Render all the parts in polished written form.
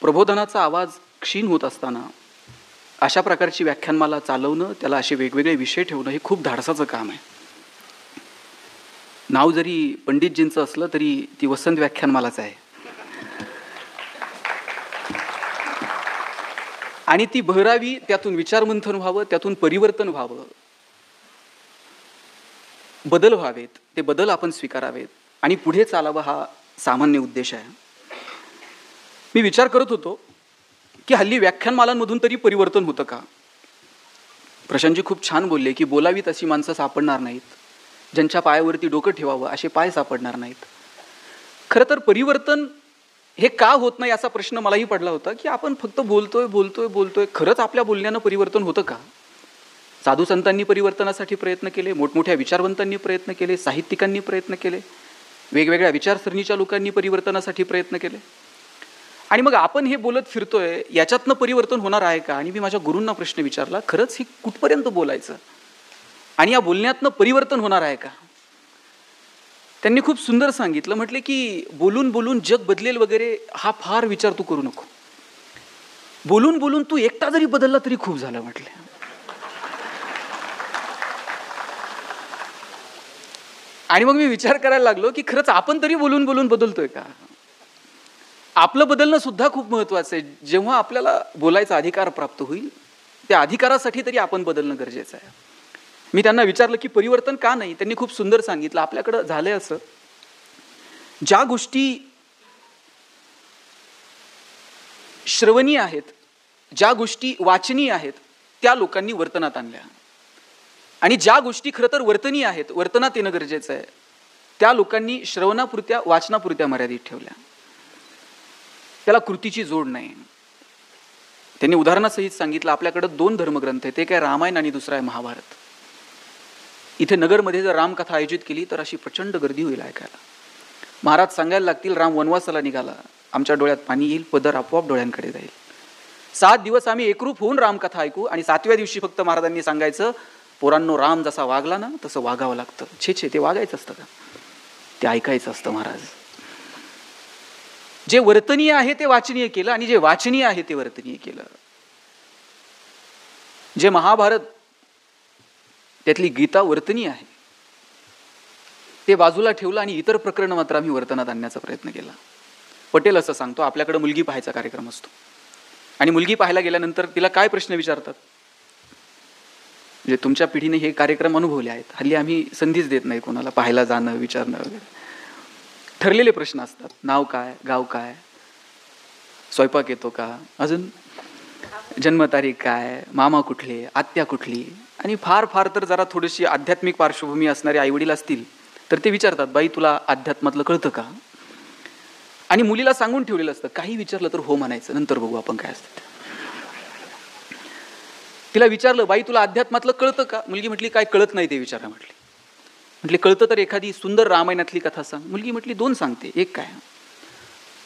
प्रबोधनाचा आवाज क्षीण होत असताना अशा प्रकारची व्याख्यानमाला चालवणं, त्याला असे वेगवेगळे विषय ठेवणं हे खूप धाडसाचं काम आहे. नाव जरी पंडितजींचं असलं तरी ती वसंत व्याख्यानमालाच आहे. आणि ती बहरावी, त्यातून विचारमंथन व्हावं, त्यातून परिवर्तन व्हावं, बदल व्हावेत, ते बदल आपण स्वीकारावेत आणि पुढे चालावं, हा सामान्य उद्देश आहे. मी विचार करत होतो की हल्ली व्याख्यानमालांमधून तरी परिवर्तन होतं का? प्रशांतजी खूप छान बोलले की बोलावीत अशी माणसं सापडणार नाहीत, ज्यांच्या पायावरती डोकं ठेवावं असे पाय सापडणार नाहीत. खरं तर परिवर्तन हे का होत नाही असा प्रश्न मलाही पडला होता की आपण फक्त बोलतोय बोलतोय बोलतोय, खरंच आपल्या बोलण्यानं परिवर्तन होतं का? साधू संतांनी परिवर्तनासाठी प्रयत्न केले, मोठमोठ्या विचारवंतांनी प्रयत्न केले, साहित्यिकांनी प्रयत्न केले, वेगवेगळ्या विचारसरणीच्या लोकांनी परिवर्तनासाठी प्रयत्न केले, आणि मग आपण हे बोलत फिरतोय, याच्यातनं परिवर्तन होणार आहे का? आणि मी माझ्या गुरूंना प्रश्न विचारला, खरंच हे कुठपर्यंत बोलायचं आणि या बोलण्यातनं परिवर्तन होणार आहे का? त्यांनी खूप सुंदर सांगितलं, म्हटले की बोलून बोलून जग बदलेल वगैरे हा फार विचार तू करू नको. बोलून बोलून तू एकटा जरी बदलला तरी खूप झालं म्हटले. आणि मग मी विचार करायला लागलो की खरंच आपण तरी बोलून बोलून बदलतोय का? आपलं बदलणं सुद्धा खूप महत्वाचं आहे. जेव्हा आपल्याला बोलायचा अधिकार प्राप्त होईल, त्या अधिकारासाठी तरी आपण बदलणं गरजेचं आहे. मी त्यांना विचारलं की परिवर्तन का नाही? त्यांनी खूप सुंदर सांगितलं, आपल्याकडं झालंय असं, ज्या गोष्टी श्रवणीय आहेत, ज्या गोष्टी वाचनीय आहेत, त्या लोकांनी वर्तनात आणल्या, आणि ज्या गोष्टी खरं तर वर्तनीय आहेत, वर्तनात येणं गरजेचं आहे, त्या लोकांनी श्रवणापुरत्या वाचनापुरत्या मर्यादित ठेवल्या. त्याला कृतीची जोड नाही. त्यांनी उदाहरणासहित सांगितलं, आपल्याकडे 2 धर्मग्रंथ आहेत, एक आहे रामायण आणि दुसरा आहे महाभारत. इथे नगरमध्ये जर रामकथा आयोजित केली तर अशी प्रचंड गर्दी होईल ऐकायला. महाराज सांगायला लागतील, राम वनवासाला निघाला, आमच्या डोळ्यात पाणी येईल, पदर आपोआप डोळ्यांकडे जाईल. 7 दिवस आम्ही एकरूप होऊन रामकथा ऐकू, आणि 7व्या दिवशी फक्त महाराजांनी सांगायचं, पोरांनो, राम जसा वागला ना तसं वागावं लागतं. छे, ते वागायचं असतं का? ते ऐकायचं असतं महाराज. जे वर्तनीय आहे ते वाचनीय केलं, आणि जे वाचनीय आहे ते वर्तनीय केलं. जे महाभारत, त्यातली गीता वर्तनीय आहे, ते बाजूला ठेवलं, आणि इतर प्रकरण मात्र आम्ही वर्तनात आणण्याचा प्रयत्न केला. पटेल असं सांगतो, आपल्याकडे मुलगी पाहायचा कार्यक्रम असतो, आणि मुलगी पाहायला गेल्यानंतर तिला काय प्रश्न विचारतात? म्हणजे तुमच्या पिढीने हे कार्यक्रम अनुभवले आहेत, हल्ली आम्ही संधीच देत नाही कोणाला पाहायला जाणं, विचारणं वगैरे. ठरलेले प्रश्न असतात, नाव काय, गाव काय, स्वयंपाक येतो का, अजून जन्मतारीख काय, मामा कुठले, आत्या कुठली, आणि फार फार तर जरा थोडीशी आध्यात्मिक पार्श्वभूमी असणारे आईवडील असतील तर ते विचारतात, बाई तुला अध्यात्मातलं कळतं का? आणि मुलीला सांगून ठेवलेलं असतं, काही विचारलं तर हो म्हणायचं, नंतर बघू आपण काय असतं. तिला विचारलं, बाई तुला अध्यात्मातलं कळतं का? मुलगी म्हटली, काय कळत नाही ते विचारा. म्हटली कळतं तर एखादी सुंदर रामायणातली कथा सांग. मुलगी म्हटली 2 सांगते, एक काय?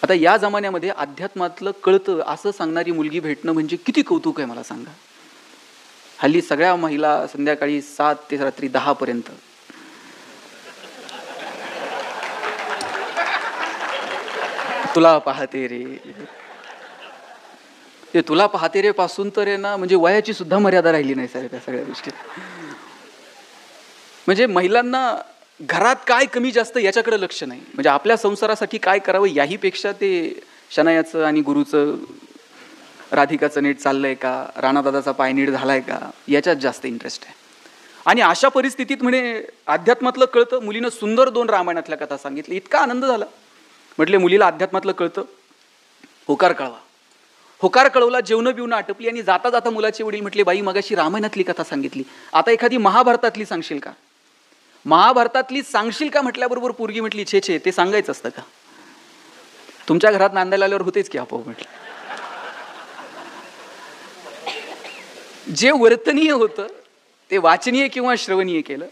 आता या जमान्यामध्ये अध्यात्मातलं कळतं असं सांगणारी मुलगी भेटणं म्हणजे किती कौतुक आहे मला सांगा. हल्ली सगळ्या महिला संध्याकाळी 7 ते रात्री 10 पर्यंत तुला पाहते रे, ते तुला पाहते रे पासून तर आहे ना, म्हणजे वयाची सुद्धा मर्यादा राहिली नाही सारे त्या सगळ्या गोष्टी. म्हणजे महिलांना घरात काय कमी जास्त याच्याकडे लक्ष नाही, म्हणजे आपल्या संसारासाठी काय करावं याही पेक्षा ते शनायाचं आणि गुरुचं, राधिकाचं नीट चाललंय का, राणादादाचा पाय नीट झालाय का, याच्यात जास्त इंटरेस्ट आहे. आणि अशा परिस्थितीत म्हणे अध्यात्मातलं कळतं. मुलीनं सुंदर 2 रामायणातल्या कथा सांगितली, इतका आनंद झाला. म्हटले मुलीला अध्यात्मातलं कळतं, होकार कळवा. होकार कळवला, जेवणं बिवणं आटपली, आणि जाता जाता मुलाचे वडील म्हटले, बाई मगाशी रामायणातली कथा सांगितली, आता एखादी महाभारतातली सांगशील का? महाभारतातली सांगशील का म्हटल्याबरोबर पोरगी म्हटली, छे ते सांगायचं असतं का? तुमच्या घरात नांदायला आल्यावर होतेच की आपोआप. म्हटलं जे वर्तनीय होतं ते वाचनीय किंवा श्रवणीय केलं,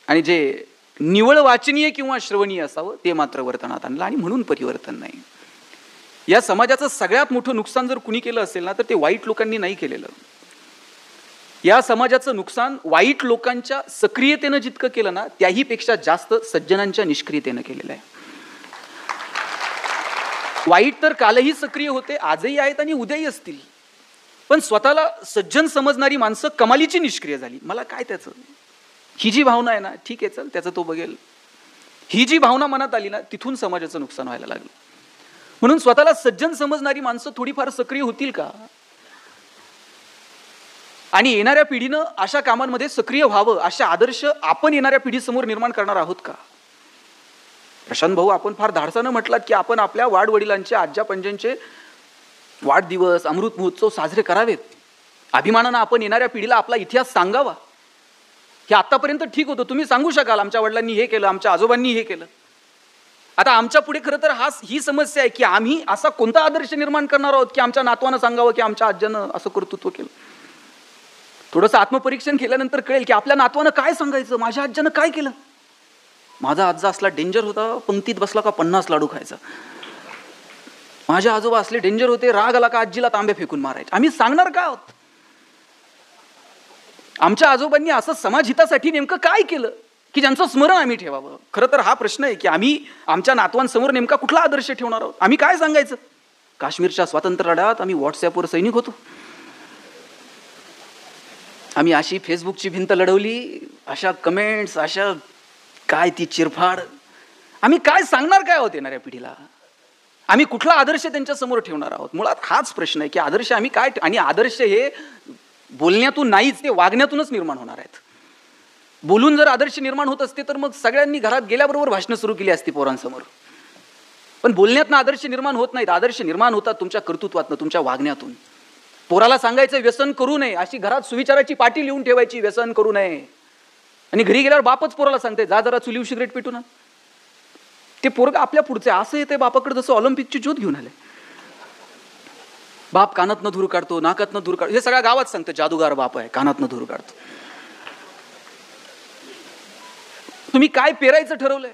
आणि जे निवळ वाचनीय किंवा श्रवणीय असावं ते मात्र वर्तनात आणलं, आणि म्हणून परिवर्तन नाही. या समाजाचं सगळ्यात मोठं नुकसान जर कुणी केलं असेल ना तर ते वाईट लोकांनी नाही केलेलं. या समाजाचं नुकसान वाईट लोकांच्या सक्रियतेनं जितकं केलं ना, त्याही पेक्षा जास्त सज्जनांच्या निष्क्रियतेनं केलेलं आहे. वाईट तर कालही सक्रिय होते, आजही आहेत आणि उद्याही असतील. पण स्वतःला सज्जन समजणारी माणसं कमालीची निष्क्रिय झाली. मला काय त्याचं, ही जी भावना आहे ना, ठीक आहे चल त्याचं तो बघेल, ही जी भावना मनात आली ना, तिथून समाजाचं नुकसान व्हायला लागलं. म्हणून स्वतःला सज्जन समजणारी माणसं थोडीफार सक्रिय होतील का? आणि येणाऱ्या पिढीनं अशा कामांमध्ये सक्रिय व्हावं, अशा आदर्श आपण येणाऱ्या पिढीसमोर निर्माण करणार आहोत का? प्रशांत भाऊ, आपण फार धाडसानं म्हटलात की आपण आपल्या वाडवडिलांचे, आज्या पंजांचे वाढदिवस, अमृत महोत्सव साजरे करावेत. अभिमानानं आपण येणाऱ्या पिढीला आपला इतिहास सांगावा. हे आतापर्यंत ठीक होतं, तुम्ही सांगू शकाल आमच्या वडिलांनी हे केलं, आमच्या आजोबांनी हे केलं. आता आमच्या पुढे खरं तर ही समस्या आहे की आम्ही असा कोणता आदर्श निर्माण करणार आहोत की आमच्या नातवानं सांगावं की आमच्या आज्यानं असं कर्तृत्व केलं. थोडंसं आत्मपरीक्षण केल्यानंतर कळेल की आपल्या नातवानं काय सांगायचं, माझ्या आज्यानं काय केलं. माझा आजा असला डेंजर होता, पंक्तीत बसला का 50 लाडू खायचा. माझ्या आजोबा असले डेंजर होते, राग आला का आजीला तांबे फेकून मारायचे. आम्ही सांगणार काय आहोत? आमच्या आजोबांनी असं समाजहितासाठी नेमकं काय केलं की ज्यांचं स्मरण आम्ही ठेवावं? खरं तर हा प्रश्न आहे की आम्ही आमच्या नातवांसमोर नेमका कुठला आदर्श ठेवणार आहोत? आम्ही काय सांगायचं? काश्मीरच्या स्वातंत्र्य लढ्यात आम्ही व्हॉट्सअपवर सैनिक होतो, आम्ही अशी फेसबुकची भिंत लढवली, अशा कमेंट्स, अशा काय ती चिरफाड. आम्ही काय सांगणार काय आहोत येणाऱ्या पिढीला? आम्ही कुठला आदर्श त्यांच्या समोर ठेवणार आहोत? मुळात हाच प्रश्न आहे की आदर्श आम्ही काय, आणि आदर्श हे बोलण्यातून नाहीच, ते वागण्यातूनच निर्माण होणार आहेत. बोलून जर आदर्श निर्माण होत असते तर मग सगळ्यांनी घरात गेल्याबरोबर भाषणं सुरू केली असती पोरांसमोर. पण बोलण्यातनं आदर्श निर्माण होत नाहीत. आदर्श निर्माण होतात तुमच्या कर्तृत्वातनं, तुमच्या वागण्यातून. पोराला सांगायचं व्यसन करू नये, अशी घरात सुविचाराची पाटी लिहून ठेवायची, व्यसन करू नये. आणि घरी गेल्यावर बापच पोराला सांगते जा जरा चुलीव सिगरेट पिटू ना. ते पोरग आपल्या पुढचे असं येते बापाकडे जसं ऑलिम्पिकची ज्योत घेऊन आले. बाप कानातनं धूर काढतो, नाकातनं धूर काढतो, हे सगळ्या गावात सांगतं जादूगार बाप आहे, कानातनं धूर काढतो. तुम्ही काय पेरायचं ठरवलंय?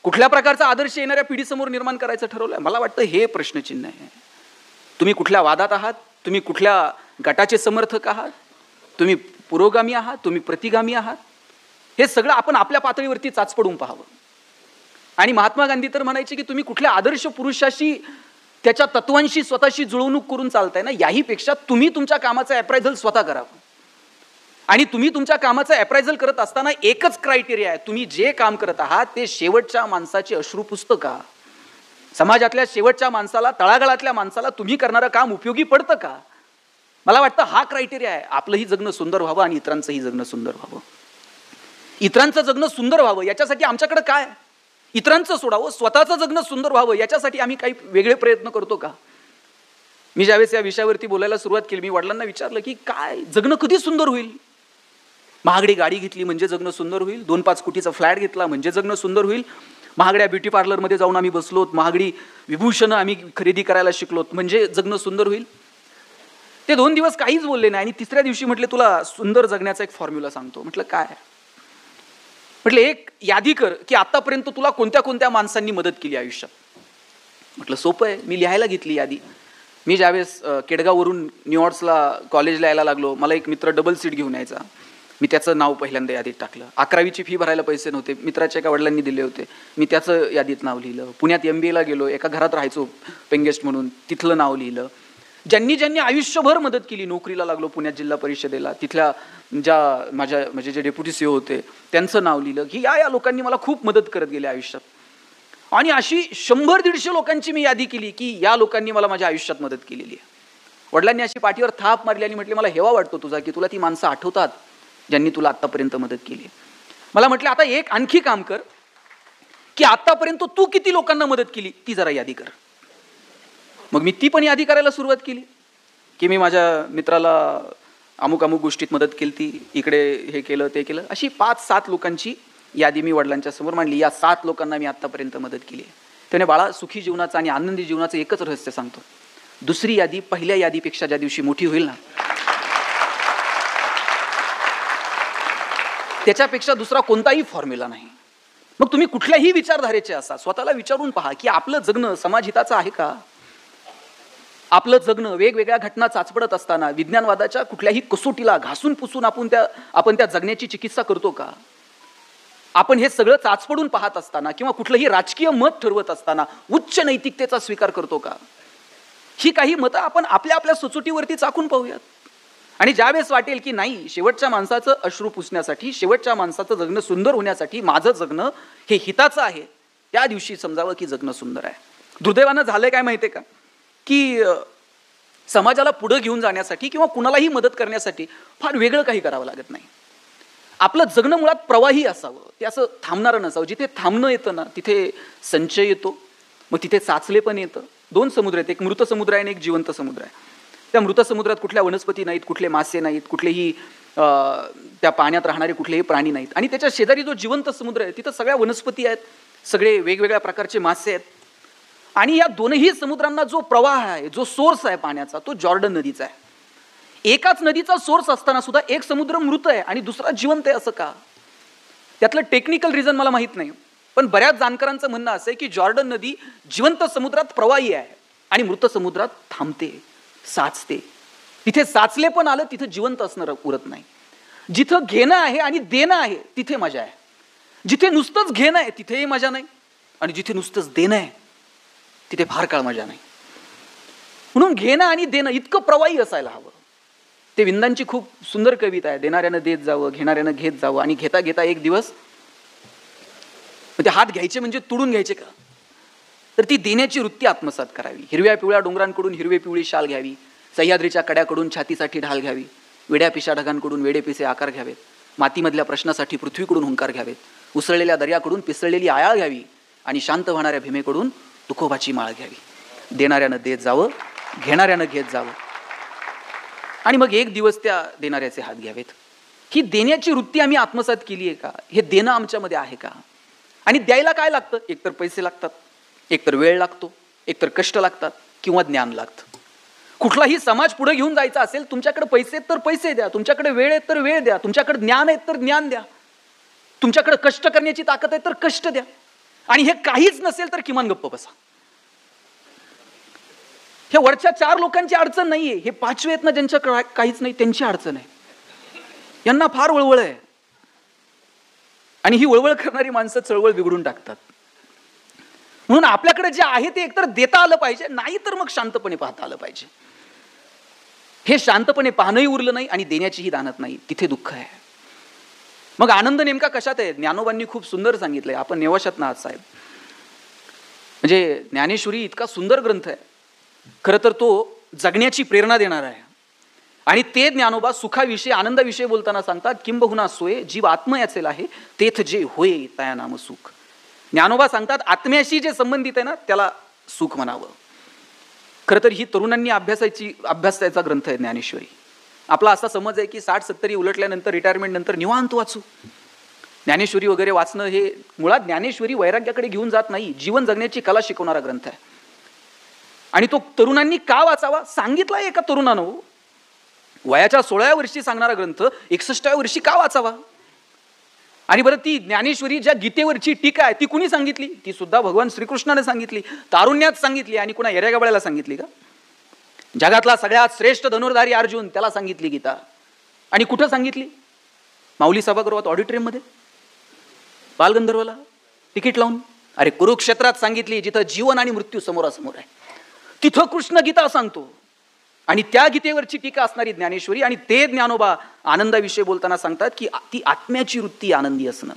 कुठल्या प्रकारचा आदर्श येणाऱ्या पिढीसमोर निर्माण करायचं ठरवलंय? मला वाटतं हे प्रश्नचिन्ह आहे. तुम्ही कुठल्या वादात आहात? तुम्ही कुठल्या गटाचे समर्थक आहात? तुम्ही पुरोगामी आहात? तुम्ही प्रतिगामी आहात? हे सगळं आपण आपल्या पातळीवरती चाचपडून पाहावं. आणि महात्मा गांधी तर म्हणायचे की तुम्ही कुठल्या आदर्श पुरुषाशी, त्याच्या तत्वांशी स्वतःशी जुळवणूक करून चालताय ना, याहीपेक्षा तुम्ही तुमच्या कामाचं अप्रायझल स्वतः करावं. आणि तुम्ही तुमच्या कामाचं अप्रायझल करत असताना एकच क्रायटेरिया आहे, तुम्ही जे काम करत आहात ते शेवटच्या माणसाची अश्रू पुसतं का? समाजातल्या शेवटच्या माणसाला, तळागाळातल्या माणसाला तुम्ही करणारं काम उपयोगी पडतं का? मला वाटतं हा क्रायटेरिया आहे. आपलंही जगणं सुंदर व्हावं आणि इतरांचंही जगणं सुंदर व्हावं. इतरांचं जगणं सुंदर व्हावं याच्यासाठी आमच्याकडे काय? इतरांचं सोडावं, स्वतःचं जगणं सुंदर व्हावं याच्यासाठी आम्ही काही वेगळे प्रयत्न करतो का? मी ज्यावेळेस या विषयावरती बोलायला सुरुवात केली, मी वडिलांना विचारलं की काय जगणं कधी सुंदर होईल? महागडी गाडी घेतली म्हणजे जगणं सुंदर होईल, 2-5 कोटीचा फ्लॅट घेतला म्हणजे जगणं सुंदर होईल, महागड्या ब्युटी पार्लरमध्ये जाऊन आम्ही बसलोत, महागडी विभूषणं आम्ही खरेदी करायला शिकलोत म्हणजे जगणं सुंदर होईल. ते 2 दिवस काहीच बोलले नाही आणि तिसऱ्या दिवशी म्हटले तुला सुंदर जगण्याचा एक फॉर्म्युला सांगतो. म्हटलं काय? म्हटलं एक यादी कर की आतापर्यंत तुला कोणत्या कोणत्या माणसांनी मदत केली आयुष्यात. म्हटलं सोपं आहे. मी लिहायला घेतली यादी. मी ज्यावेळेस केडगाववरून न्यूयॉर्क्सला कॉलेजला यायला लागलो, मला एक मित्र डबल सीट घेऊन यायचा. मी त्याचं नाव पहिल्यांदा यादीत टाकलं. 11वीची फी भरायला पैसे नव्हते, मित्राच्या एका वडिलांनी दिले होते, मी त्याचं यादीत नाव लिहिलं. पुण्यात MBAला गेलो, एका घरात राहायचो पेंगेस्ट म्हणून, तिथलं नाव लिहिलं. ज्यांनी ज्यांनी आयुष्यभर मदत केली, नोकरीला लागलो पुण्यात जिल्हा परिषदेला, तिथल्या ज्या माझे जे डेप्युटी CEO होते त्यांचं नाव लिहिलं की या लोकांनी मला खूप मदत करत गेले आयुष्यात. आणि अशी 100-150 लोकांची मी यादी केली की या लोकांनी मला माझ्या आयुष्यात मदत केलेली आहे. वडिलांनी अशी पाठीवर थाप मारली आणि म्हटले मला हेवा वाटतो तुझा की तुला ती माणसं आठवतात ज्यांनी तुला आतापर्यंत मदत केली. मला म्हटलं आता एक आणखी काम कर की आतापर्यंत तू किती लोकांना मदत केली ती जरा यादी कर. मग मी ती पण यादी करायला सुरुवात केली की मी माझ्या मित्राला अमुक गोष्टीत मदत केली, ती इकडे हे केलं ते केलं. अशी 5-7 लोकांची यादी मी वडिलांच्या समोर मांडली. या 7 लोकांना मी आतापर्यंत मदत केली आहे. त्याने बाळा सुखी जीवनाचं आणि आनंदी जीवनाचं एकच रहस्य सांगतो, दुसरी यादी पहिल्या यादीपेक्षा ज्या दिवशी मोठी होईल ना त्याच्यापेक्षा दुसरा कोणताही फॉर्म्युला नाही. मग तुम्ही कुठल्याही विचारधारेचे असा स्वतःला विचारून पहा की आपलं जगणं समाजहिताचं आहे का? आपलं जगणं वेगवेगळ्या घटना चाचपडत असताना विज्ञानवादाच्या कुठल्याही कसोटीला घासून पुसून आपण त्या जगण्याची चिकित्सा करतो का? आपण हे सगळं चाचपडून पाहत असताना किंवा कुठलंही राजकीय मत ठरवत असताना उच्च नैतिकतेचा स्वीकार करतो का? ही काही मतं आपण आपल्या आपल्या सुचुटीवरती चाकून पाहूयात. आणि ज्यावेळेस वाटेल की नाही, शेवटच्या माणसाचं अश्रू पुसण्यासाठी, शेवटच्या माणसाचं जगणं सुंदर होण्यासाठी माझं जगणं हे हिताचं आहे, त्या दिवशी समजावं की जगणं सुंदर आहे. दुर्दैवानं झालंय काय माहितीये का, की समाजाला पुढे घेऊन जाण्यासाठी किंवा कुणालाही मदत करण्यासाठी फार वेगळं काही करावं लागत नाही. आपलं जगणं मुळात प्रवाही असावं, ते असं थांबणारं नसावं. जिथे थांबणं येतं ना तिथे संचय येतो, मग तिथे साचले पण येतं. दोन समुद्र आहेत, एक मृत समुद्र आहे आणि एक जिवंत समुद्र आहे. त्या मृत समुद्रात कुठल्या वनस्पती नाहीत, कुठले मासे नाहीत, कुठलेही त्या पाण्यात राहणारे कुठलेही प्राणी नाहीत. आणि त्याच्या शेजारी जो जिवंत समुद्र आहे तिथं सगळ्या वनस्पती आहेत, सगळे वेगवेगळ्या प्रकारचे मासे आहेत. आणि या दोनही समुद्रांना जो प्रवाह आहे, जो सोर्स आहे पाण्याचा, तो जॉर्डन नदीचा आहे. एकाच नदीचा सोर्स असताना सुद्धा एक समुद्र मृत आहे आणि दुसरा जिवंत आहे, असं का? त्यातलं टेक्निकल रिझन मला माहित नाही, पण बऱ्याच जाणकारांचं म्हणणं असं आहे की जॉर्डन नदी जिवंत समुद्रात प्रवाही आहे आणि मृत समुद्रात थांबते, साचते. तिथे साचले पण आलं, तिथे जिवंत असणं उरत नाही. जिथं घेणं आहे आणि देणं आहे तिथे मजा आहे. जिथे नुसतंच घेणं आहे तिथेही मजा नाही, आणि जिथे नुसतंच देणं आहे तिथे फार काळ मजा नाही. म्हणून घेणं आणि देणं इतकं प्रवाही असायला हवं. ते विंदांची खूप सुंदर कविता आहे, देणाऱ्यानं देत जावं, घेणाऱ्यानं घेत जावं, आणि घेता घेता एक दिवस म्हणजे हात घ्यायचे म्हणजे तुडून घ्यायचे का, तर ती देण्याची वृत्ती आत्मसात करावी. हिरव्या पिवळ्या डोंगरांकडून हिरवी पिवळी शाल घ्यावी, सह्याद्रीच्या कड्याकडून छातीसाठी ढाल घ्यावी, वेड्या पिशा ढगांकडून वेडेपिसे आकार घ्यावेत, मातीमधल्या प्रश्नासाठी पृथ्वीकडून हुंकार घ्यावेत, उसळलेल्या दर्याकडून पिसळलेली आयाळ घ्यावी, आणि शांत वाहणाऱ्या भीमेकडून तुकोबाची माळ घ्यावी. देणाऱ्यानं देत जावं, घेणाऱ्यानं घेत जावं, आणि मग एक दिवस त्या देणाऱ्याचे हात घ्यावेत. ही देण्याची वृत्ती आम्ही आत्मसात केली आहे का? हे देणं आमच्यामध्ये आहे का? आणि द्यायला काय लागतं? एकतर पैसे लागतात, एकतर वेळ लागतो, एकतर कष्ट लागतात, किंवा ज्ञान लागतं. कुठलाही समाज पुढे घेऊन जायचा असेल, तुमच्याकडे पैसे आहेत तर पैसे द्या, तुमच्याकडे वेळ आहेत तर वेळ द्या, तुमच्याकडे ज्ञान आहेत तर ज्ञान द्या, तुमच्याकडे कष्ट करण्याची ताकद आहे तर कष्ट द्या. आणि हे काहीच नसेल तर किमान गप्प बसा. हे वरच्या 4 लोकांची अडचण नाहीये, हे 5वे आहेत ना ज्यांच्या काहीच नाही त्यांची अडचण आहे. यांना फार वळवळ आहे, आणि ही वळवळ करणारी माणसं चळवळ बिघडून टाकतात. म्हणून आपल्याकडे जे आहे ते एकतर देता आलं पाहिजे, नाही तर मग शांतपणे पाहता आलं पाहिजे. हे शांतपणे पाहणंही उरलं नाही आणि देण्याचीही दानत नाही, तिथे दुःख आहे. मग आनंद नेमका कशात आहे? ज्ञानोबांनी खूप सुंदर सांगितलंय. आपण नेवाशात ना आहात साहेब, म्हणजे ज्ञानेश्वरी इतका सुंदर ग्रंथ आहे. खरं तर तो जगण्याची प्रेरणा देणारा आहे. आणि ते ज्ञानोबा सुखाविषयी आनंदाविषयी बोलताना सांगतात, किंबहुना सोय जीव आत्मयाचेल आहे, तेथ जे होय तया नाम सुख. ज्ञानोबा सांगतात आत्म्याशी जे संबंधित आहे ना त्याला सुख म्हणावं. खरं तर ही तरुणांनी अभ्यासाचा ग्रंथ आहे ज्ञानेश्वरी. आपला असा समज आहे की 60-70 उलटल्यानंतर रिटायरमेंट नंतर निवांत वाचू. ज्ञानेश्वरी वगैरे वाचणं हे मुळात ज्ञानेश्वरी वैराग्याकडे घेऊन जात नाही, जीवन जगण्याची कला शिकवणारा ग्रंथ आहे. आणि तो तरुणांनी का वाचावा सांगितला एका तरुणानं. वयाच्या 16व्या वर्षी सांगणारा ग्रंथ 61व्या वर्षी का वाचावा? आणि बरं, ती ज्ञानेश्वरी ज्या गीतेवरची टीका आहे ती कुणी सांगितली? ती सुद्धा भगवान श्रीकृष्णाने सांगितली, तारुण्यात सांगितली. आणि कुणा येऱ्यागबाळ्याला सांगितली का? जगातला सगळ्यात श्रेष्ठ धनुर्धारी अर्जुन, त्याला सांगितली गीता. आणि कुठं सांगितली? माऊली सभागृहात, ऑडिटोरियममध्ये, बालगंधर्वला तिकीट लावून? अरे कुरुक्षेत्रात सांगितली, जिथं जीवन आणि मृत्यू समोरासमोर आहे. तिथं कृष्ण गीता सांगतो. आणि त्या गीतेवरची टीका असणारी ज्ञानेश्वरी. आणि ते ज्ञानोबा आनंदाविषयी बोलताना सांगतात की ती आत्म्याची वृत्ती आनंदी असणं,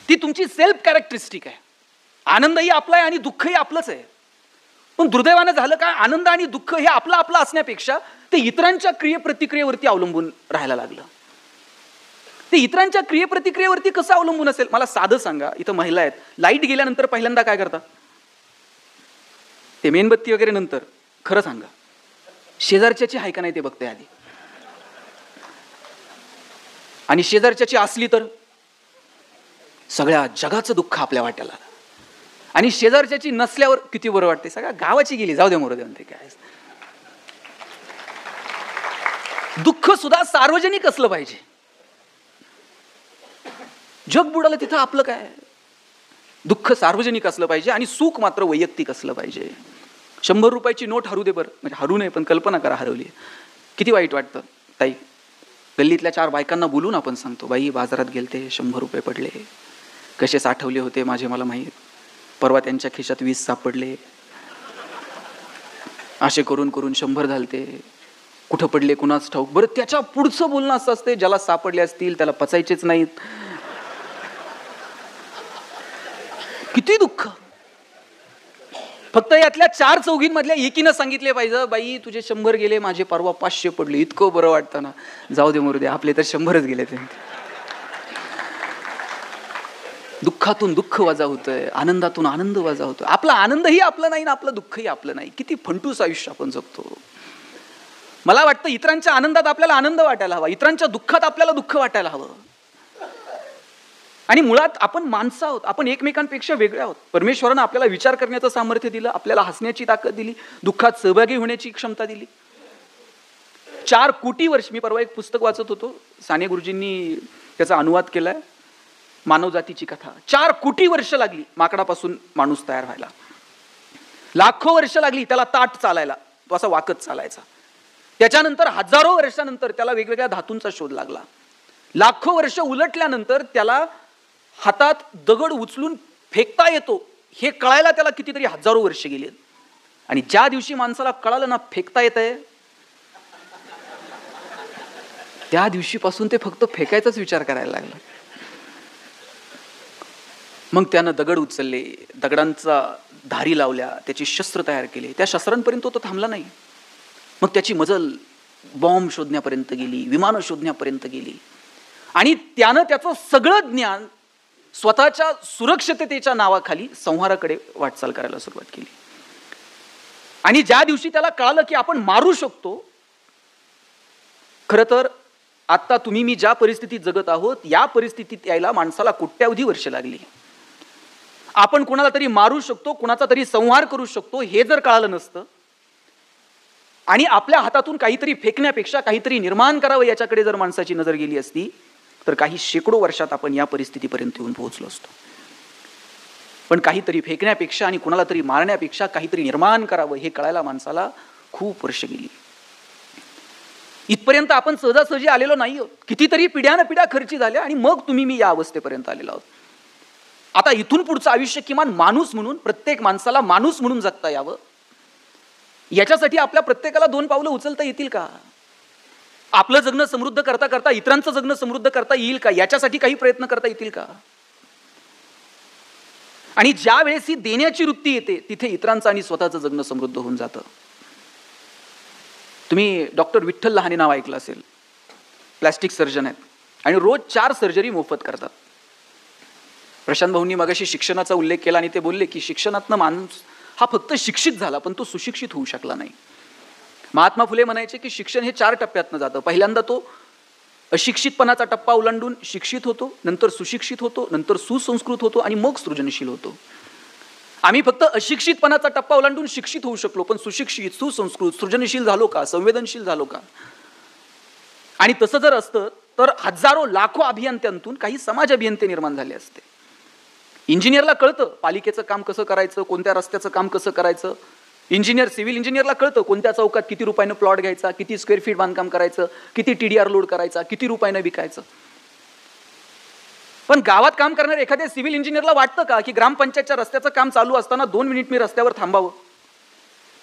ती तुमची सेल्फ कॅरेक्टरिस्टिक आहे. आनंदही आपला आहे आणि दुःखही आपलंच आहे. पण दुर्दैवानं झालं काय, आनंद आणि दुःख हे आपलं आपलं असण्यापेक्षा ते इतरांच्या क्रियेप्रतिक्रियेवरती अवलंबून राहायला लागलं. ते इतरांच्या क्रियेप्रतिक्रियेवरती कसं अवलंबून असेल? मला साधं सांगा, इथं महिला आहेत, लाईट गेल्यानंतर पहिल्यांदा काय करतात? ते मेणबत्ती वगैरे नंतर, खरं सांगा, शेजारच्याची आहे का नाही ते बघते आधी. आणि शेजारच्याची असली तर सगळ्या जगाचं दुःख आपल्या वाट्याला. आणि शेजारच्याची नसल्यावर किती बरं वाटते, सगळ्या गावाची गेली, जाऊ दे मोरू दे म्हणते. काय दुःख सुद्धा सार्वजनिक असलं पाहिजे. जग बुडालं तिथं आपलं काय? दुःख सार्वजनिक असलं पाहिजे आणि सुख मात्र वैयक्तिक असलं पाहिजे. 100 रुपयाची नोट हरू दे बरं, म्हणजे हरू नये पण कल्पना करा हरवली, किती वाईट वाटतं ताई. गल्लीतल्या 4 बायकांना बोलून आपण सांगतो, बाई बाजारात गेलते, 100 रुपये पडले, कसे साठवले होते माझे मला माहीत, परवा त्यांच्या खिशात 20 सापडले, असे करून करून 100 झालते, कुठं पडले कुणाच ठाऊक. बरं, त्याच्या पुढचं बोलणं असं असते, ज्याला सापडले असतील त्याला पचायचेच नाहीत. किती दुःख. फक्त यातल्या 4 चौघींमधल्या एकीनं सांगितले पाहिजे, बाई तुझे 100 गेले, माझे परवा 500 पडले, इतकं बरं वाटतं ना. जाऊ दे मरू दे, आपले तर 100च गेले. ते दुःखातून दुःख वजा होतंय, आनंदातून आनंद वजा होतोय. आपला आनंदही आपलं नाही ना आपलं दुःखही आपलं नाही. किती फंटूस आयुष्य आपण जगतो. मला वाटतं इतरांच्या आनंदात आपल्याला आनंद वाटायला हवा, इतरांच्या दुःखात आपल्याला दुःख वाटायला हवं. आणि मुळात आपण माणसं आहोत, आपण एकमेकांपेक्षा वेगळे आहोत. परमेश्वरानं आपल्याला विचार करण्याचं सामर्थ्य दिलं, आपल्याला हसण्याची ताकद दिली, दुःखात सहभागी होण्याची क्षमता दिली. 4 कोटी वर्ष, मी परवा एक पुस्तक वाचत होतो, साने गुरुजींनी त्याचा अनुवाद केलाय, मानवजातीची कथा. 4 कोटी वर्ष लागली माकडापासून माणूस तयार व्हायला. लाखो वर्ष लागली त्याला ताठ चालायला, तो असा वाकत चालायचा. त्याच्यानंतर हजारो वर्षानंतर त्याला वेगवेगळ्या धातूंचा शोध लागला. लाखो वर्ष उलटल्यानंतर त्याला हातात दगड उचलून फेकता येतो हे कळायला त्याला कितीतरी हजारो वर्ष गेली. आणि ज्या दिवशी माणसाला कळालं ना फेकता येतंय, त्या दिवशीपासून ते फक्त फेकायचाच विचार करायला लागला. मग त्यानं दगड उचलले, दगडांचा धारी लावल्या, त्याची शस्त्र तयार केले. त्या शस्त्रांपर्यंत तो थांबला नाही. मग त्याची मजल बॉम्ब शोधण्यापर्यंत गेली, विमानं शोधण्यापर्यंत गेली. आणि त्यानं त्याचं सगळं ज्ञान स्वतःच्या सुरक्षिततेच्या नावाखाली संहाराकडे वाटचाल करायला सुरुवात केली. आणि ज्या दिवशी त्याला कळालं की आपण मारू शकतो, खरं तर आता तुम्ही मी ज्या परिस्थितीत जगत आहोत, या परिस्थितीत यायला माणसाला कोट्यावधी वर्ष लागली. आपण कोणाला तरी मारू शकतो, कोणाचा तरी संहार करू शकतो, हे जर कळालं नसतं आणि आपल्या हातातून काहीतरी फेकण्यापेक्षा काहीतरी निर्माण करावं याच्याकडे जर माणसाची नजर गेली असती, तर काही शेकडो वर्षात आपण या परिस्थितीपर्यंत येऊन पोहोचलो असतो. पण काहीतरी फेकण्यापेक्षा आणि कुणाला तरी मारण्यापेक्षा काहीतरी निर्माण करावं हे कळायला माणसाला खूप वर्ष गेली. इथपर्यंत आपण सहजासहजी आलेलो नाही आहोत. कितीतरी पिढ्यानं पिढ्या खर्ची झाल्या आणि मग तुम्ही मी या अवस्थेपर्यंत आलेलो आहोत. आता इथून पुढचं आयुष्य किमान माणूस म्हणून, प्रत्येक माणसाला माणूस म्हणून जगता यावं, याच्यासाठी आपल्या प्रत्येकाला 2 पावलं उचलता येतील का? आपलं जगणं समृद्ध करता करता इतरांचं जगणं समृद्ध करता येईल का? याच्यासाठी काही प्रयत्न करता येतील का? आणि ज्या वेळेस ही देण्याची वृत्ती येते, तिथे इतरांचं आणि स्वतःचं जगणं समृद्ध होऊन जातं. तुम्ही डॉक्टर विठ्ठल लहाने नाव ऐकलं असेल, प्लॅस्टिक सर्जन आहेत आणि रोज 4 सर्जरी मोफत करतात. प्रशांत भाऊंनी मगाशी शिक्षणाचा उल्लेख केला आणि ते बोलले की शिक्षणातनं माणूस हा फक्त शिक्षित झाला, पण तो सुशिक्षित होऊ शकला नाही. महात्मा फुले म्हणायचे की शिक्षण हे 4 टप्प्यातनं जातं. पहिल्यांदा तो अशिक्षितपणाचा टप्पा ओलांडून शिक्षित होतो, नंतर सुशिक्षित होतो, नंतर सुसंस्कृत होतो आणि मग सृजनशील होतो. आम्ही फक्त अशिक्षितपणाचा टप्पा ओलांडून शिक्षित होऊ शकलो, पण सुशिक्षित, सुसंस्कृत, सृजनशील झालो का? संवेदनशील झालो का? आणि तसं जर असतं तर हजारो लाखो अभियंत्यांतून काही समाज अभियंते निर्माण झाले असते. इंजिनियरला कळतं पालिकेचं काम कसं करायचं, कोणत्या रस्त्याचं काम कसं करायचं. इंजिनियर, सिव्हिल इंजिनियरला कळतं कोणत्या चौकात किती रुपयानं प्लॉट घ्यायचा, किती स्क्वेअर फीट बांधकाम करायचं, किती TDR लोड करायचा, किती रुपयानं विकायचं. पण गावात काम करणाऱ्या एखाद्या सिव्हिल इंजिनियरला वाटतं का की ग्रामपंचायतच्या रस्त्याचं काम चालू असताना 2 मिनिट मी रस्त्यावर थांबावं,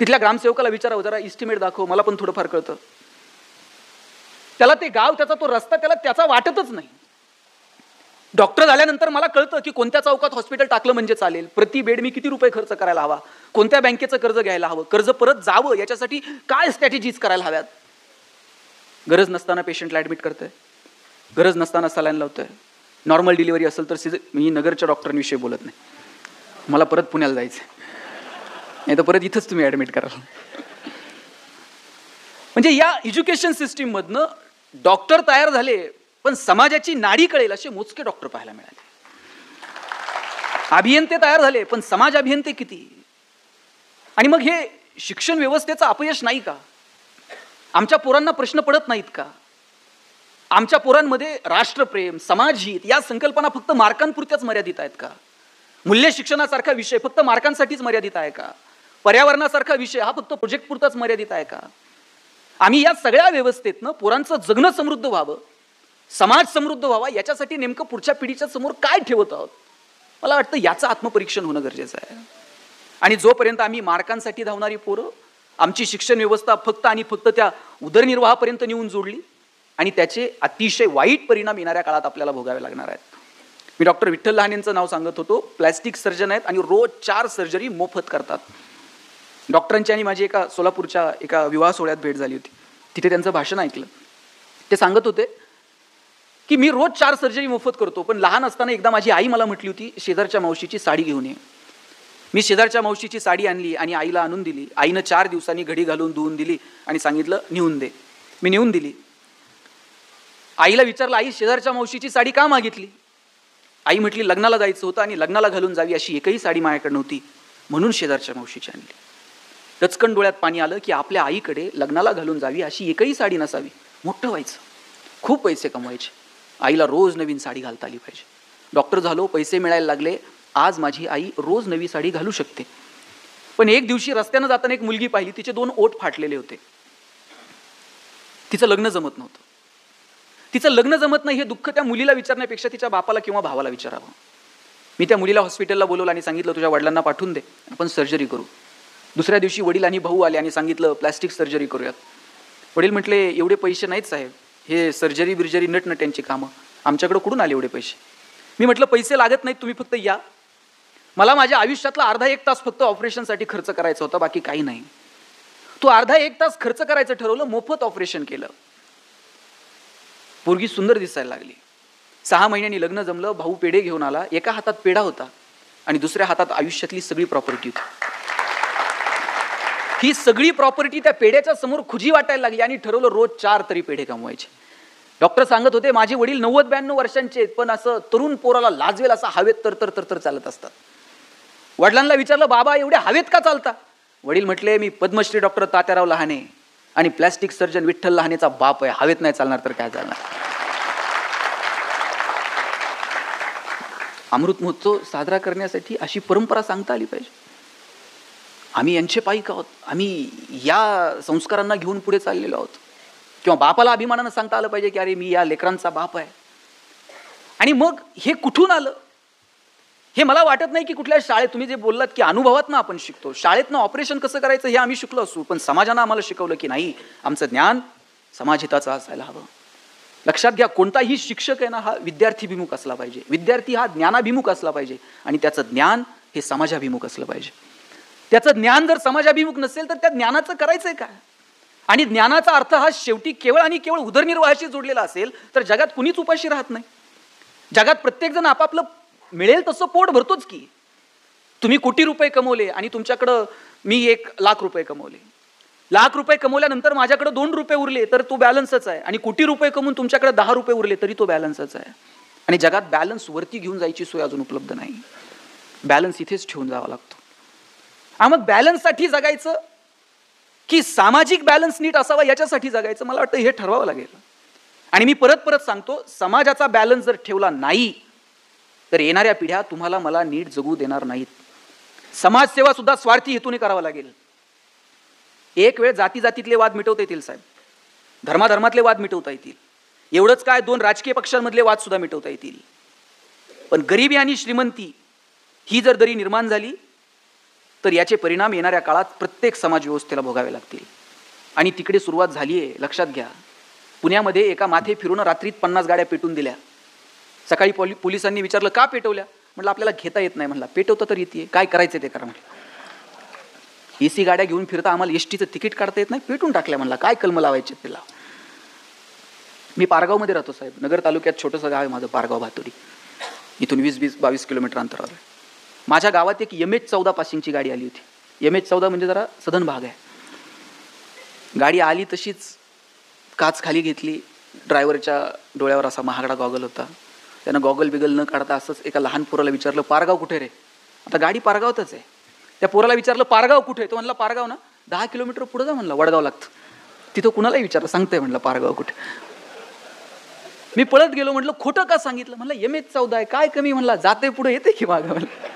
तिथल्या ग्रामसेवकाला विचारावं जरा इस्टिमेट दाखव, मला पण थोडंफार कळतं. त्याला ते गाव, त्याचा तो रस्ता त्याचा वाटतच नाही. डॉक्टर झाल्यानंतर मला कळतं की कोणत्या चौकात हॉस्पिटल टाकलं म्हणजे चालेल, प्रति बेड मी किती रुपये खर्च करायला हवा, कोणत्या बँकेचं कर्ज घ्यायला हवं, कर्ज परत जावं याच्यासाठी काय स्ट्रॅटेजीज करायला हव्यात. गरज नसताना पेशंटला ऍडमिट करतंय, गरज नसताना सलाईन लावतंय. नॉर्मल डिलिव्हरी असेल तर मी नगरच्या डॉक्टरांविषयी बोलत नाही, मला परत पुण्याला जायचं, नाही तर परत इथंच तुम्ही ऍडमिट करा. म्हणजे या एज्युकेशन सिस्टीम मधनं डॉक्टर तयार झाले, पण समाजाची नाडी कळेल असे मोजके डॉक्टर पाहायला मिळाले. अभियंते तयार झाले, पण समाज अभियंते किती. आणि मग हे शिक्षण व्यवस्थेचं अपयश नाही का? आमच्या पोरांना प्रश्न पडत नाहीत का? आमच्या पोरांमध्ये राष्ट्रप्रेम, समाजहित या संकल्पना फक्त मार्कांपुरत्याच मर्यादित आहेत का? मूल्य शिक्षणासारखा विषय फक्त मार्कांसाठीच मर्यादित आहे का? पर्यावरणासारखा विषय हा फक्त प्रोजेक्ट पुरताच मर्यादित आहे का? आम्ही या सगळ्या व्यवस्थेतनं पोरांचं जगणं समृद्ध व्हावं, समाज समृद्ध व्हावा, याच्यासाठी नेमकं पुढच्या पिढीच्या समोर काय ठेवत आहोत, मला वाटतं याचं आत्मपरीक्षण होणं गरजेचं आहे. आणि जोपर्यंत आम्ही मार्कांसाठी धावणारी पोरं, आमची शिक्षण व्यवस्था फक्त आणि फक्त त्या उदरनिर्वाहापर्यंत नेऊन जोडली आणि त्याचे अतिशय वाईट परिणाम येणाऱ्या काळात आपल्याला भोगावे लागणार आहेत. मी डॉक्टर विठ्ठल लहानेंचं नाव सांगत होतो. प्लॅस्टिक सर्जन आहेत आणि रोज 4 सर्जरी मोफत करतात. डॉक्टरांची आणि माझी एका सोलापूरच्या एका विवाह सोहळ्यात भेट झाली होती. तिथे त्यांचं भाषण ऐकलं. ते सांगत होते की मी रोज 4 सर्जरी मोफत करतो, पण लहान असताना एकदा माझी आई मला म्हटली होती शेजारच्या मावशीची साडी घेऊन ये. मी शेजारच्या मावशीची साडी आणली आणि आईला आणून दिली. आईनं 4 दिवसांनी घडी घालून धुवून दिली आणि सांगितलं नेऊन दे. मी नेऊन दिली. आईला विचारलं, आई शेजारच्या मावशीची साडी का मागितली? आई म्हटली लग्नाला जायचं होतं आणि लग्नाला घालून जावी अशी एकही साडी माझ्याकडे नव्हती, म्हणून शेजारच्या मावशीची आणली. टचकन डोळ्यात पाणी आलं की आपल्या आईकडे लग्नाला घालून जावी अशी एकही साडी नसावी. मोठं व्हायचं, खूप पैसे कमवायचे, आईला रोज नवीन साडी घालता आली पाहिजे. डॉक्टर झालो, पैसे मिळायला लागले. आज माझी आई रोज नवी साडी घालू शकते. पण एक दिवशी रस्त्यानं जाताना एक मुलगी पाहिली, तिचे 2 ओठ फाटलेले होते. तिचं लग्न जमत नव्हतं. तिचं लग्न जमत नाही हे दुःख त्या मुलीला विचारण्यापेक्षा तिच्या बापाला किंवा भावाला विचारावं. मी त्या मुलीला हॉस्पिटलला बोलवलं आणि सांगितलं तुझ्या वडिलांना पाठवून दे, आपण सर्जरी करू. दुसऱ्या दिवशी वडील आणि भाऊ आले आणि सांगितलं प्लॅस्टिक सर्जरी करूयात. वडील म्हटले एवढे पैसे नाहीत साहेब, हे सर्जरी बिर्जरी नटनट्यांची कामं, आमच्याकडे कुठून आले एवढे पैसे? मी म्हटलं पैसे लागत नाहीत, तुम्ही फक्त या. मला माझ्या आयुष्यातला अर्धा 1 तास फक्त ऑपरेशनसाठी खर्च करायचा होता, बाकी काही नाही. तो अर्धा 1 तास खर्च करायचं ठरवलं, मोफत ऑपरेशन केलं. पोरगी सुंदर दिसायला लागली. 6 महिन्यांनी लग्न जमलं. भाऊ पेढे घेऊन आला. एका हातात पेढा होता आणि दुसऱ्या हातात आयुष्यातली सगळी प्रॉपर्टी होती. ही सगळी प्रॉपर्टी त्या पेढ्याच्या समोर खुजी वाटायला लागली आणि ठरवलं रोज 4 तरी पेढे कमवायचे. डॉक्टर सांगत होते माझे वडील 90-92 वर्षांचे, पण असं तरुण पोराला लाजवेल असं हवेत तर चालत असतात. वडिलांना विचारलं बाबा एवढे हवेत का चालता? वडील म्हटले मी पद्मश्री डॉक्टर तात्याराव लहाने आणि प्लॅस्टिक सर्जन विठ्ठल लहानेचा बाप आहे, हवेत नाही चालणार तर काय चालणार. अमृत महोत्सव साजरा करण्यासाठी अशी परंपरा सांगता आली पाहिजे. आम्ही यांचे पाईक आहोत, आम्ही या संस्कारांना घेऊन पुढे चाललेलो आहोत. किंवा बापाला अभिमानानं सांगता आलं पाहिजे की अरे मी या लेकरांचा बाप आहे. आणि मग हे कुठून आलं हे मला वाटत नाही की कुठल्या शाळेत, तुम्ही जे बोललात की अनुभवातनं आपण शिकतो, शाळेतनं ऑपरेशन कसं करायचं हे आम्ही शिकलो असू, पण समाजानं आम्हाला शिकवलं की नाही, आमचं ज्ञान समाजहिताचं असायला हवं. लक्षात घ्या, कोणताही शिक्षक आहे ना हा विद्यार्थीभिमुख असला पाहिजे, विद्यार्थी हा ज्ञानाभिमुख असला पाहिजे आणि त्याचं ज्ञान हे समाजाभिमुख असलं पाहिजे. त्याचं ज्ञान जर समाजाभिमुख नसेल तर त्या ज्ञानाचं करायचंय काय? आणि ज्ञानाचा अर्थ हा शेवटी केवळ आणि केवळ उदरनिर्वाहाशी जोडलेला असेल तर जगात कुणीच उपाशी राहत नाही. जगात प्रत्येक जण आपापलं मिळेल तसं पोट भरतोच की. तुम्ही कोटी रुपये कमवले आणि तुमच्याकडं मी 1 लाख रुपये कमवले. लाख रुपये कमवल्यानंतर माझ्याकडे 2 रुपये उरले तर तो बॅलन्सच आहे. आणि कोटी रुपये कमवून तुमच्याकडे 10 रुपये उरले तरी तो बॅलन्सच आहे. आणि जगात बॅलन्स वरती घेऊन जायची सोय अजून उपलब्ध नाही. बॅलन्स इथेच ठेवून जावा लागतो. मग बॅलन्ससाठी जगायचं की सामाजिक बॅलन्स नीट असावा याच्यासाठी जगायचं, मला वाटतं हे ठरवावं लागेल. आणि मी परत परत सांगतो, समाजाचा बॅलन्स जर ठेवला नाही तर येणाऱ्या पिढ्या तुम्हाला मला नीट जगू देणार नाहीत. समाजसेवा सुद्धा स्वार्थी हेतूने करावा लागेल. एक वेळ जाती जातीतले वाद मिटवता येतील साहेब, धर्माधर्मातले वाद मिटवता येतील, एवढंच काय 2 राजकीय पक्षांमधले वाद सुद्धा मिटवता येतील. पण गरिबी आणि श्रीमंती ही जर दरी निर्माण झाली तर याचे परिणाम येणाऱ्या काळात प्रत्येक समाज व्यवस्थेला भोगावे लागतील. आणि तिकडे सुरुवात झाली आहे. लक्षात घ्या, पुण्यामध्ये एका माथे फिरून रात्रीत 50 गाड्या पेटून दिल्या. सकाळी पोलिसांनी विचारलं का पेटवल्या? म्हटलं आपल्याला घेता येत नाही. म्हणला पेटवता तर येते, काय करायचं ते करा. म्हटलं AC गाड्या घेऊन फिरता, आम्हाला STचं तिकीट काढता येत नाही, पेटून टाकल्या. म्हणला काय कलम लावायचे त्याला. मी पारगावमध्ये राहतो साहेब, नगर तालुक्यात छोटंसं गाव आहे माझं, पारगाव भातुरी. इथून 20-22 किलोमीटर अंतरावर आहे. माझ्या गावात एक MH14 पासिंगची गाडी आली होती. MH14 म्हणजे जरा सधन भाग आहे. गाडी आली तशीच काच खाली घेतली. ड्रायव्हरच्या डोळ्यावर असा महागडा गॉगल होता. त्यानं गॉगल बिगल न काढता असंच एका लहान पोराला विचारलं पारगाव कुठे रे? आता गाडी पारगावतच आहे. त्या पोराला विचारलं पारगाव कुठे? तो म्हणला पारगाव ना 10 किलोमीटर पुढे जा. म्हणला वडगाव लागतं. तिथं कुणालाही विचारलं सांगताय म्हणलं पारगाव कुठे. मी पळत गेलो. म्हटलं खोटं का सांगितलं? म्हणलं MH14 आहे, काय कमी? म्हणला जाते पुढे येते की मागं. म्हणलं